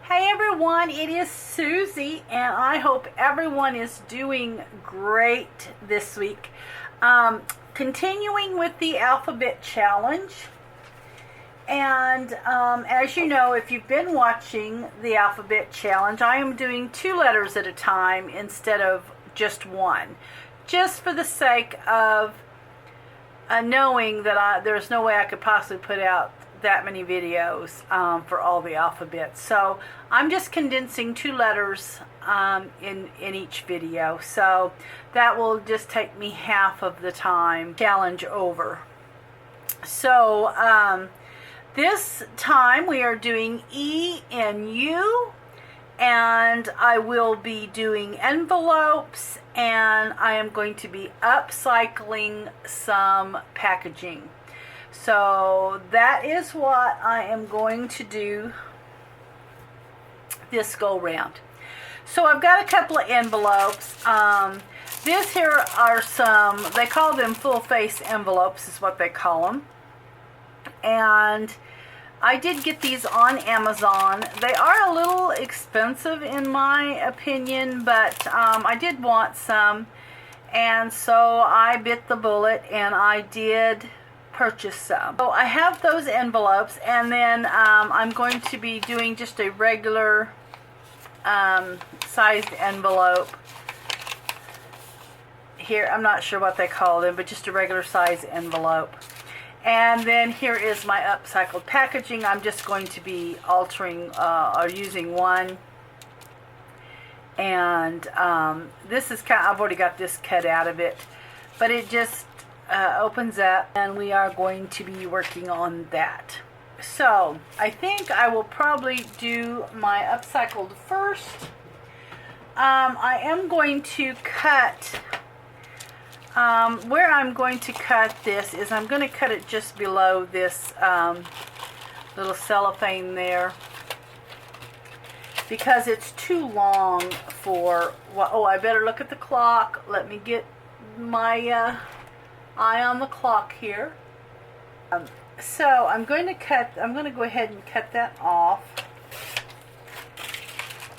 Hey everyone, it is Susie, and I hope everyone is doing great this week. Continuing with the alphabet challenge, and as you know, if you've been watching the alphabet challenge, I am doing 2 letters at a time instead of just one, just for the sake of knowing that there's no way I could possibly put out that many videos for all the alphabets. So I'm just condensing 2 letters in each video. So that will just take me half of the time. Challenge over. So this time we are doing E and U, and I will be doing envelopes, and I am going to be upcycling some packaging. So that is what I am going to do this go round. So I've got a couple of envelopes. This here are some, they call them full face envelopes is what they call them. And I did get these on Amazon. They are a little expensive in my opinion, but I did want some. And so I bit the bullet and I did purchase some. So I have those envelopes, and then I'm going to be doing just a regular sized envelope here. I'm not sure what they call them, but just a regular size envelope. And then here is my upcycled packaging. I'm just going to be altering or using one. And this is kind of, I've already got this cut out of it, but it just opens up, and we are going to be working on that. So I think I will probably do my upcycled first. I am going to cut, where I'm going to cut this is I'm going to cut it just below this little cellophane there, because it's too long for, well, oh, I better look at the clock. Let me get my eye on the clock here. So I'm going to go ahead and cut that off.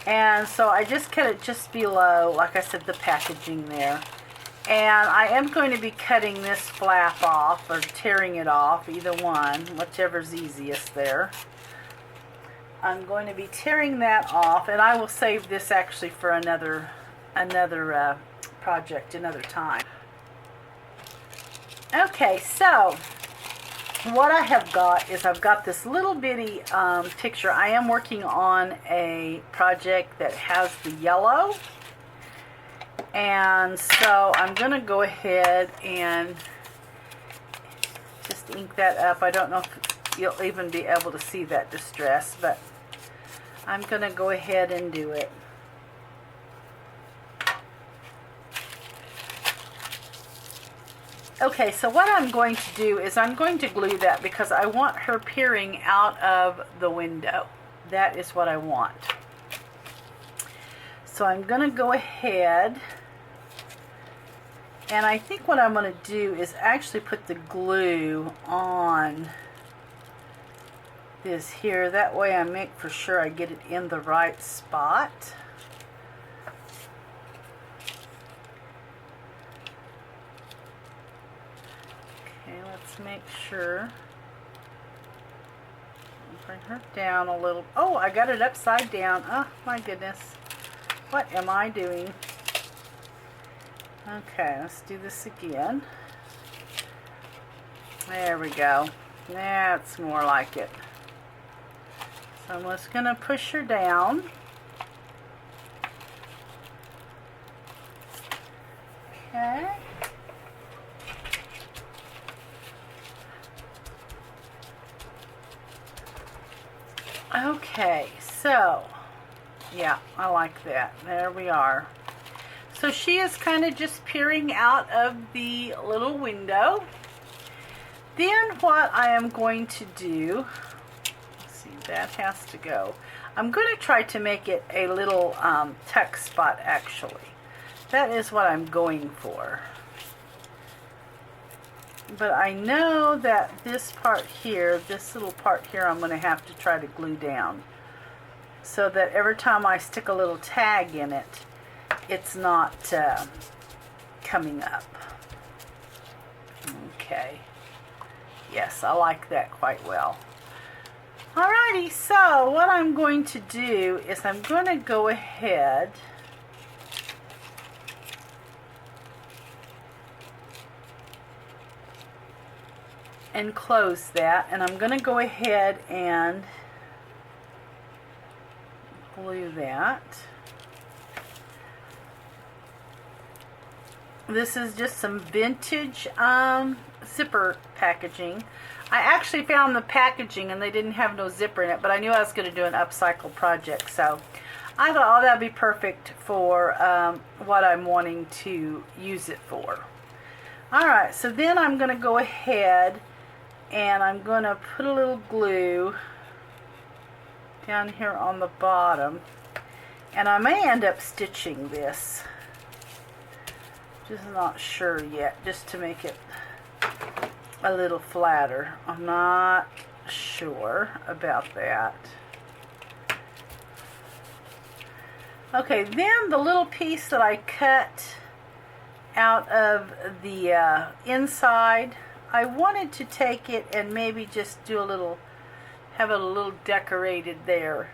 And so I just cut it just below, like I said, the packaging there. And I am going to be cutting this flap off, or tearing it off, either one, whichever's easiest there. I'm going to be tearing that off, and I will save this actually for another project, another time. Okay, so what I have got is I've got this little bitty picture. I am working on a project that has the yellow, and so I'm going to go ahead and just ink that up. I don't know if you'll even be able to see that distress, but I'm going to go ahead and do it. Okay, so what I'm going to do is I'm going to glue that, because I want her peering out of the window. That is what I want. So I'm going to go ahead, and I think what I'm going to do is actually put the glue on this here. That way I make for sure I get it in the right spot. Make sure. Bring her down a little. Oh, I got it upside down. Oh my goodness, what am I doing? Okay, let's do this again. There we go. That's more like it. So I'm just gonna push her down. Okay. Okay, so yeah, I like that. There we are. So she is kind of just peering out of the little window. Then what I am going to do, let's see, that has to go. I'm going to try to make it a little tuck spot actually. That is what I'm going for. But I know that this part here, this little part here, I'm going to have to try to glue down. so that every time I stick a little tag in it, it's not coming up. Okay. Yes, I like that quite well. Alrighty, so what I'm going to do is I'm going to go ahead and close that, and I'm going to go ahead and glue that. This is just some vintage zipper packaging. I actually found the packaging and they didn't have no zipper in it, but I knew I was going to do an upcycle project, so I thought, oh, that'd be perfect for what I'm wanting to use it for. Alright, so then I'm going to go ahead and I'm going to put a little glue down here on the bottom, and I may end up stitching this. Just not sure yet, just to make it a little flatter. I'm not sure about that. Okay, then the little piece that I cut out of the inside, I wanted to take it and maybe just do a little, have it a little decorated there.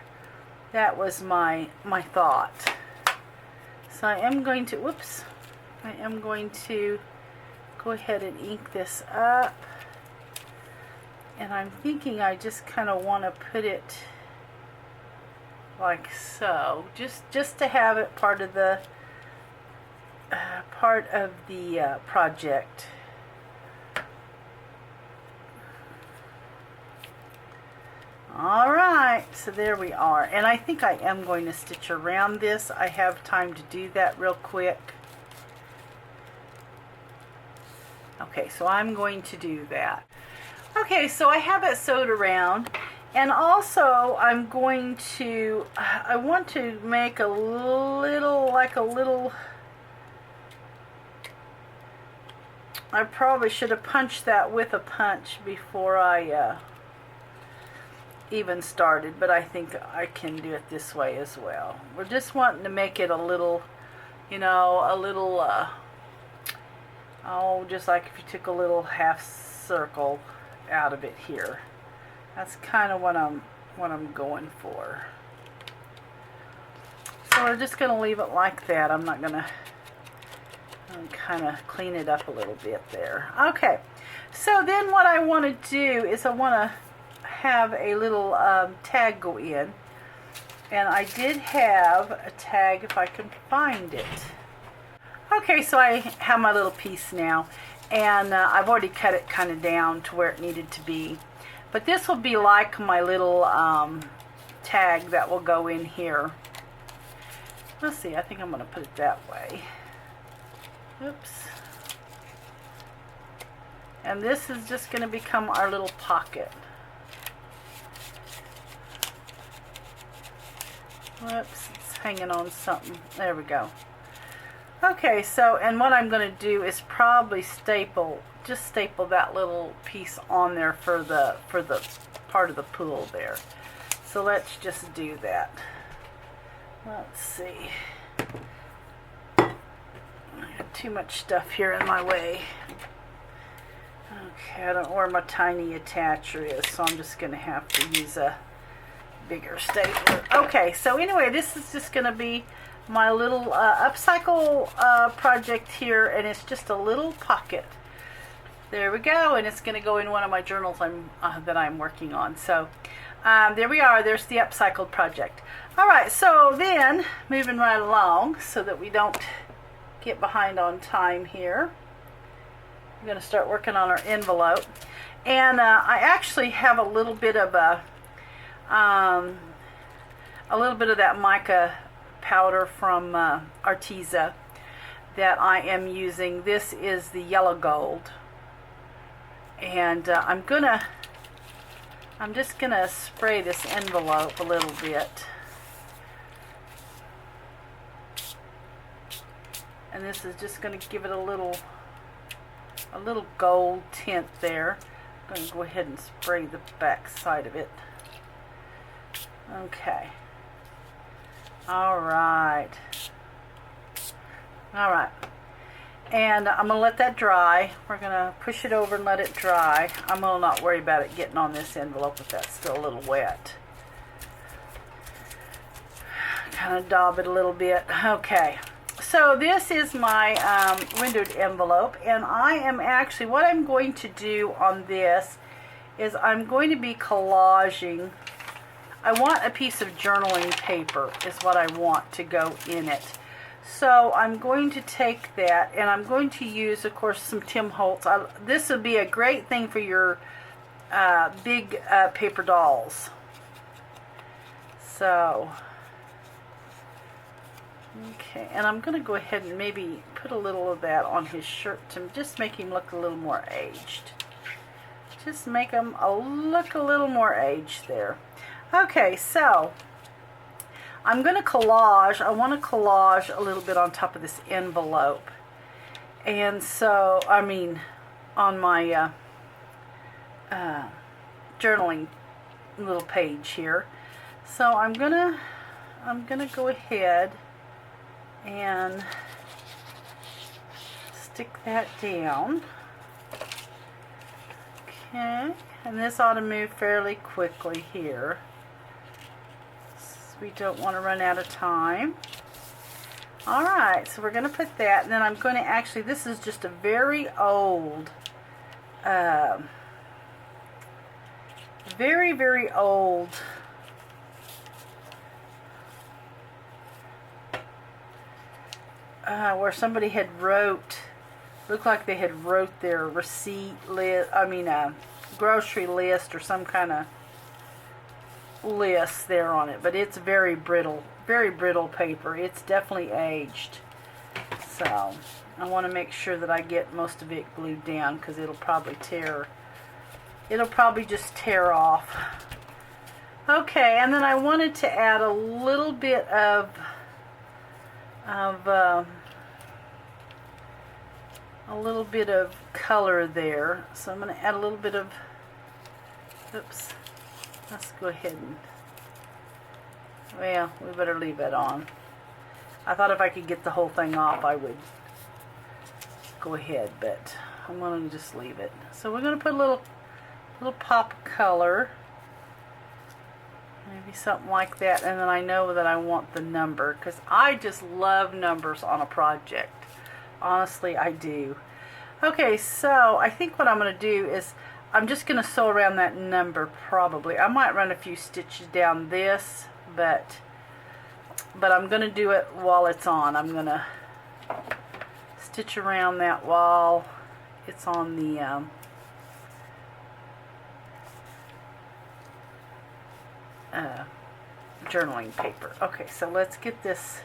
That was my thought. So I am going to, whoops, I am going to go ahead and ink this up. And I'm thinking I just kind of want to put it like so, just to have it part of the project. Alright, so there we are. And I think I am going to stitch around this. I have time to do that real quick. Okay, so I'm going to do that. Okay, so I have it sewed around. And also, I'm going to, I want to make a little, like a little, I probably should have punched that with a punch before I even started, but I think I can do it this way as well. We're just wanting to make it a little, you know, a little, oh, just like if you took a little half circle out of it here. That's kind of what I'm going for. So we're just going to leave it like that. I'm not going to kind of clean it up a little bit there. Okay, so then what I want to do is I want to have a little tag go in, and I did have a tag if I can find it. Okay, so I have my little piece now, and I've already cut it kind of down to where it needed to be, but this will be like my little tag that will go in here. Let's see, I think I'm going to put it that way. Oops. And this is just going to become our little pocket. Whoops, it's hanging on something. There we go. Okay, so, and what I'm going to do is probably staple that little piece on there for the part of the pool there. So let's just do that. Let's see. I got too much stuff here in my way. Okay, I don't know where my tiny attacher is, so I'm just going to have to use a bigger stapler. Okay, so anyway, this is just going to be my little upcycle project here, and it's just a little pocket. There we go, and it's going to go in one of my journals that I'm working on. So there we are. There's the upcycled project. All right, so then moving right along so that we don't get behind on time here. I'm going to start working on our envelope, and I actually have a little bit of that mica powder from Arteza that I am using. This is the yellow gold, and I'm just gonna spray this envelope a little bit, and this is just going to give it a little gold tint there. I'm going to go ahead and spray the back side of it. Okay. All right. All right. And I'm going to let that dry. We're going to push it over and let it dry. I'm going to not worry about it getting on this envelope if that's still a little wet. Kind of daub it a little bit. Okay. So this is my windowed envelope, and I am actually, what I'm going to do on this is I'm going to be collaging. I want a piece of journaling paper is what I want to go in it. So I'm going to take that, and I'm going to use, of course, some Tim Holtz. This would be a great thing for your big paper dolls. So, okay, and I'm going to go ahead and maybe put a little of that on his shirt to just make him look a little more aged. Just make him look a little more aged there. Okay, so I'm going to collage. I want to collage a little bit on top of this envelope. And so, I mean, on my journaling little page here. So I'm gonna go ahead and stick that down. Okay, and this ought to move fairly quickly here. We don't want to run out of time. Alright, so we're going to put that, and then I'm going to actually, this is just a very old, very old where somebody had looked like they had wrote their receipt list, grocery list or some kind of list there on it, but it's very brittle paper. It's definitely aged. So I want to make sure that I get most of it glued down, because it'll probably just tear off. Okay, and then I wanted to add a little bit of color there. So I'm going to add a little bit of, oops, let's go ahead and, well, we better leave that on. I thought if I could get the whole thing off, I would go ahead, but I'm going to just leave it. So we're going to put a little pop of color, maybe something like that, and then I know that I want the number, because I just love numbers on a project. Honestly, I do. Okay, so I think what I'm going to do is I'm just going to sew around that number probably. I might run a few stitches down this, but I'm going to do it while it's on. I'm going to stitch around that while it's on the journaling paper. Okay, so let's get this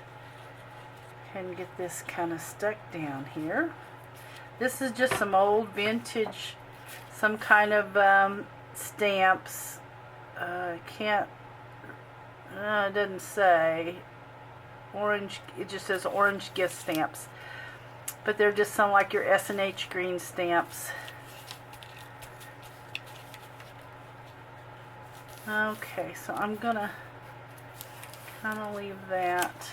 and get this kind of stuck down here. This is just some old vintage, some kind of stamps. It doesn't say orange, it just says orange gift stamps, but they're just some like your S&H green stamps. Okay, so I'm gonna kind of leave that.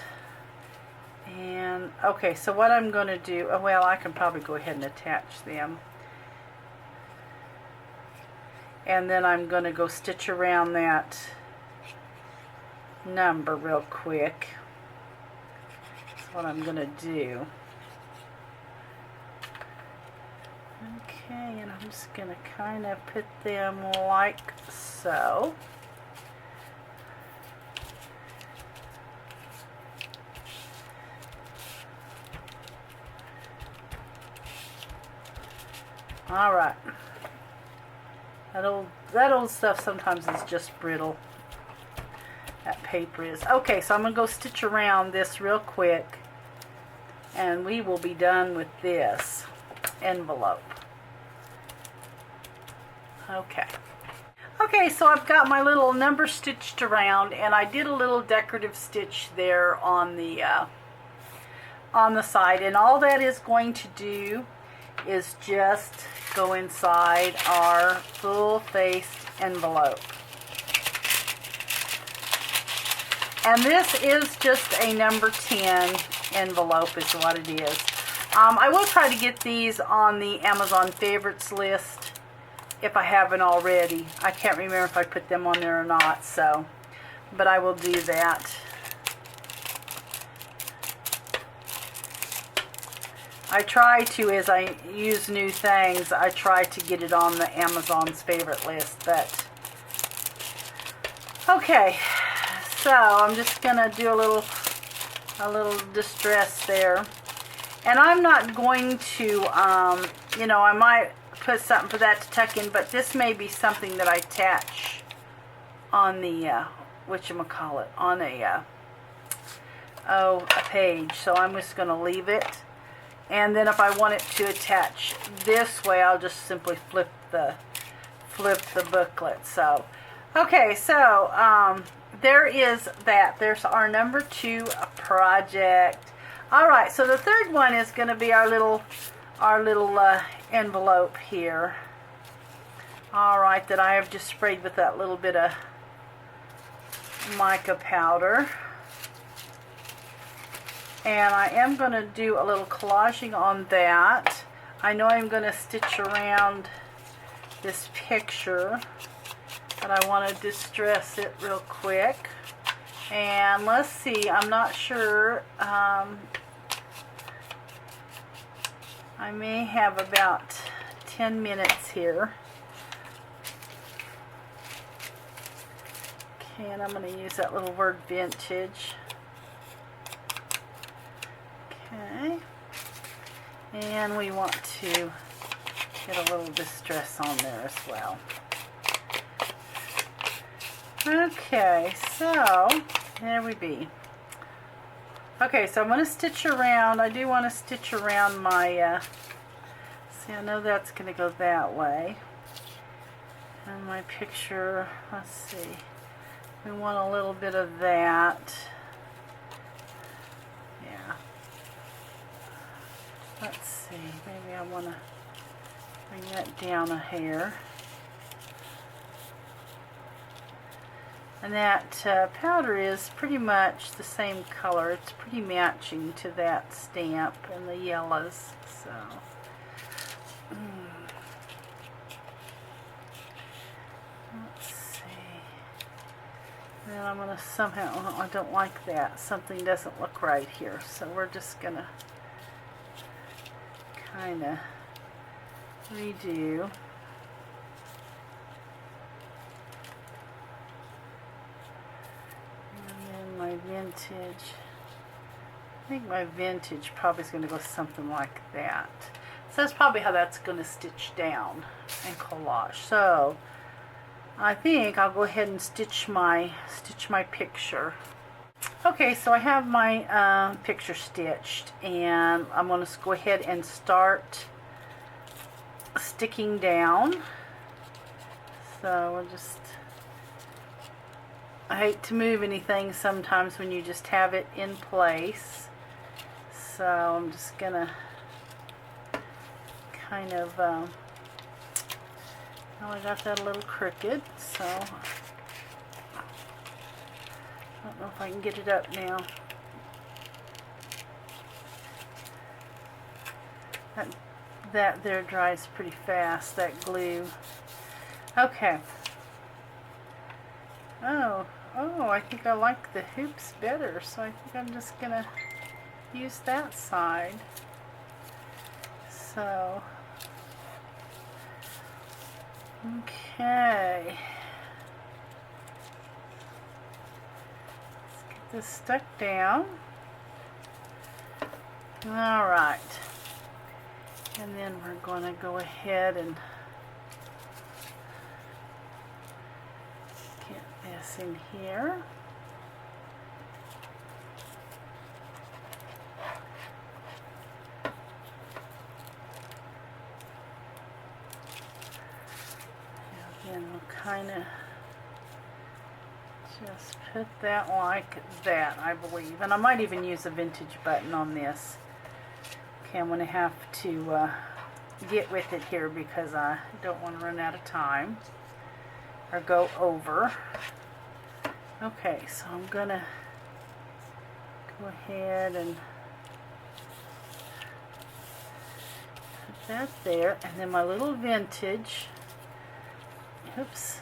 And okay, so what I'm going to do, well, I can probably go ahead and attach them. And then I'm going to go stitch around that number real quick. That's what I'm going to do. Okay, and I'm just going to kind of put them like so. Alright. That old stuff sometimes is just brittle. That paper is. Okay, so I'm going to go stitch around this real quick, and we will be done with this envelope. Okay. Okay, so I've got my little number stitched around, and I did a little decorative stitch there on the side, and all that is going to do is just go inside our full-faced envelope. And this is just a number 10 envelope is what it is. I will try to get these on the Amazon favorites list if I haven't already. I can't remember if I put them on there or not, so, but I will do that. I try to, as I use new things, I try to get it on the Amazon's favorite list, but okay. So I'm just gonna do a little distress there. And I'm not going to, you know, I might put something for that to tuck in, but this may be something that I attach on the, whatchamacallit, on a page. So I'm just going to leave it. And then if I want it to attach this way, I'll just simply flip the booklet. So, okay, so there is that. There's our number 2 project. All right, so the third one is going to be our little envelope here. All right, that I have just sprayed with that little bit of mica powder. And I am going to do a little collaging on that. I know I'm going to stitch around this picture, but I want to distress it real quick. And let's see, I'm not sure. I may have about 10 minutes here. Okay, and I'm going to use that little word vintage. Okay. And we want to get a little distress on there as well. Okay, so there we be. Okay, so I'm going to stitch around. I do want to stitch around my, see, I know that's going to go that way. And my picture, let's see, we want a little bit of that. Yeah. Let's see, maybe I want to bring that down a hair. And that powder is pretty much the same color. It's pretty matching to that stamp and the yellows. So, let's see. Then I'm going to somehow, oh, I don't like that. Something doesn't look right here. So we're just going to kind of redo. My vintage, I think my vintage probably is going to go something like that. So that's probably how that's going to stitch down and collage. So I think I'll go ahead and stitch my picture. Okay, so I have my picture stitched, and I'm going to go ahead and start sticking down. So we'll just, I hate to move anything sometimes when you just have it in place. So I'm just going to kind of, well, I got that a little crooked, so I don't know if I can get it up now. That there dries pretty fast, that glue. Okay. Oh, I think I like the hoops better, so I think I'm just going to use that side. So, okay. Let's get this stuck down. Alright. And then we're going to go ahead and this in here. And then we'll kind of just put that like that, I believe. And I might even use a vintage button on this. Okay, I'm going to have to get with it here because I don't want to run out of time or go over. Okay, so I'm gonna go ahead and put that there, and then my little vintage. Oops.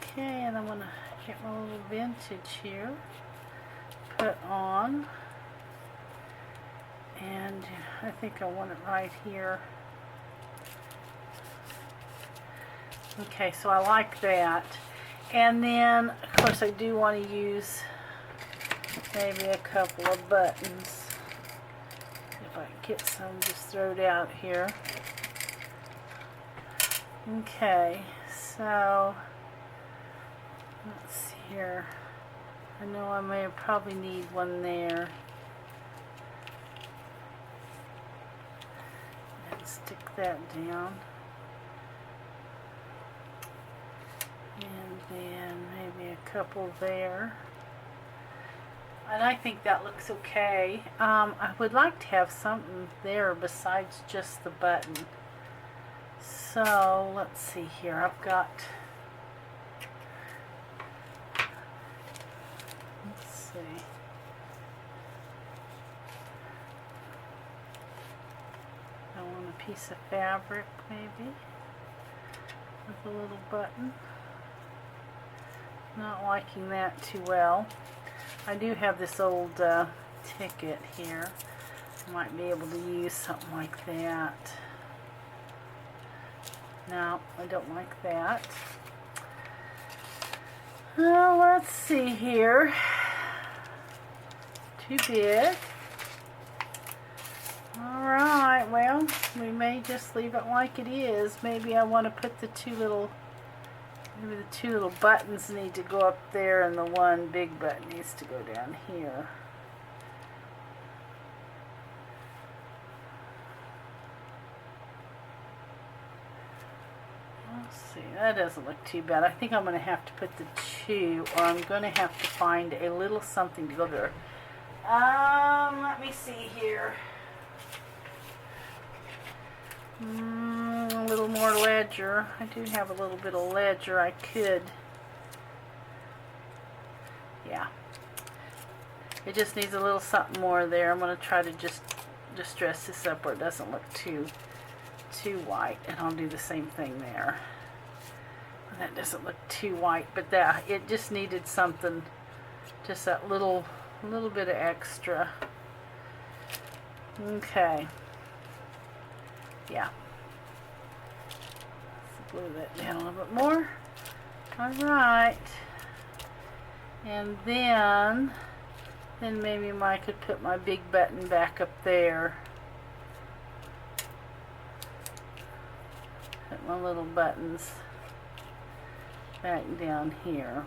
Okay, and I'm going to get my little vintage here, put on, and I think I want it right here. Okay, so I like that. And then, of course, I do want to use maybe a couple of buttons. If I can get some, just throw it out here. Okay, so let's see here. I know I may probably need one there. And stick that down. And then maybe a couple there. And I think that looks okay. I would like to have something there besides just the button. So let's see here. I've got, let's see. I want a piece of fabric maybe with a little button. Not liking that too well. I do have this old ticket here. I might be able to use something like that. No, I don't like that. Oh, let's see here. Too big. Alright, well, we may just leave it like it is. Maybe I want to put the two little buttons need to go up there, and the one big button needs to go down here. Let's see, that doesn't look too bad. I think I'm going to have to put the two, or I'm going to have to find a little something to go there. Let me see here. A little more ledger. I do have a little bit of ledger. I could. Yeah. It just needs a little something more there. I'm going to try to just dress this up where it doesn't look too white, and I'll do the same thing there. That doesn't look too white, but that it just needed something, just that little bit of extra. Okay. Yeah. Let's glue that down a little bit more. Alright. And then maybe I could put my big button back up there. Put my little buttons back down here.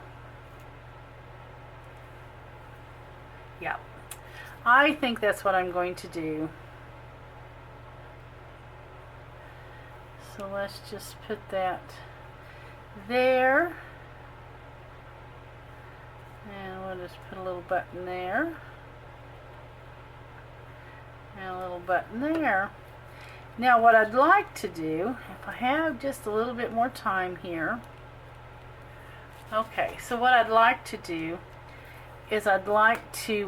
Yeah. I think that's what I'm going to do. So let's just put that there. And we'll just put a little button there. And a little button there. Now what I'd like to do, if I have just a little bit more time here. Okay, so what I'd like to do is I'd like to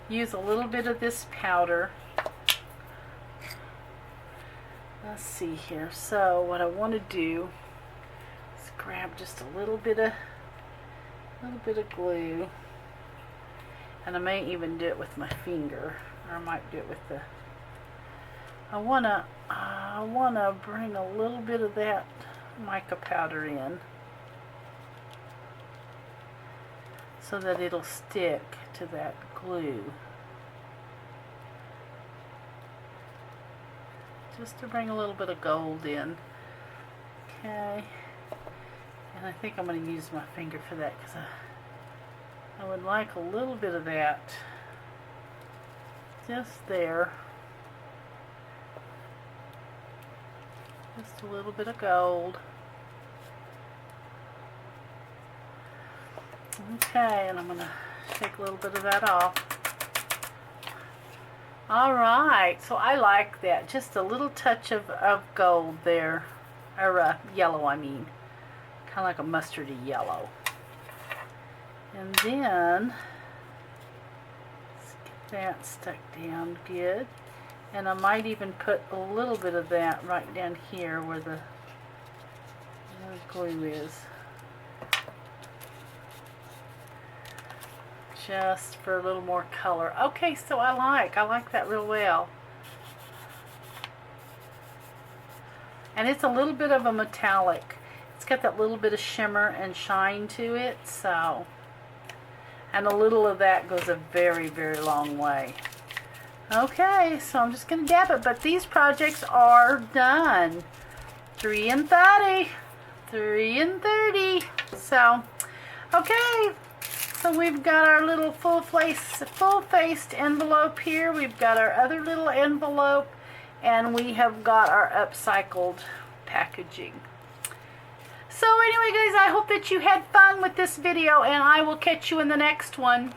use a little bit of this powder. Let's see here. So what I want to do is grab just a little bit of glue, and I may even do it with my finger, or I might do it with the. I wanna bring a little bit of that mica powder in, so that it'll stick to that glue. Just to bring a little bit of gold in. Okay. And I think I'm going to use my finger for that, because I would like a little bit of that just there. Just a little bit of gold. Okay, and I'm going to shake a little bit of that off. Alright, so I like that. Just a little touch of gold there. or yellow, I mean. Kind of like a mustardy yellow. And then, let's get that stuck down good. And I might even put a little bit of that right down here where the glue is. Just for a little more color. Okay, so I like that real well. And it's a little bit of a metallic. It's got that little bit of shimmer and shine to it, so. And a little of that goes a very, very long way. Okay, so I'm just going to dab it, but these projects are done. 3 and 30. 3 and 30. So, okay. So we've got our little full-faced envelope here. We've got our other little envelope, and we have got our upcycled packaging. So anyway, guys, I hope that you had fun with this video, and I will catch you in the next one.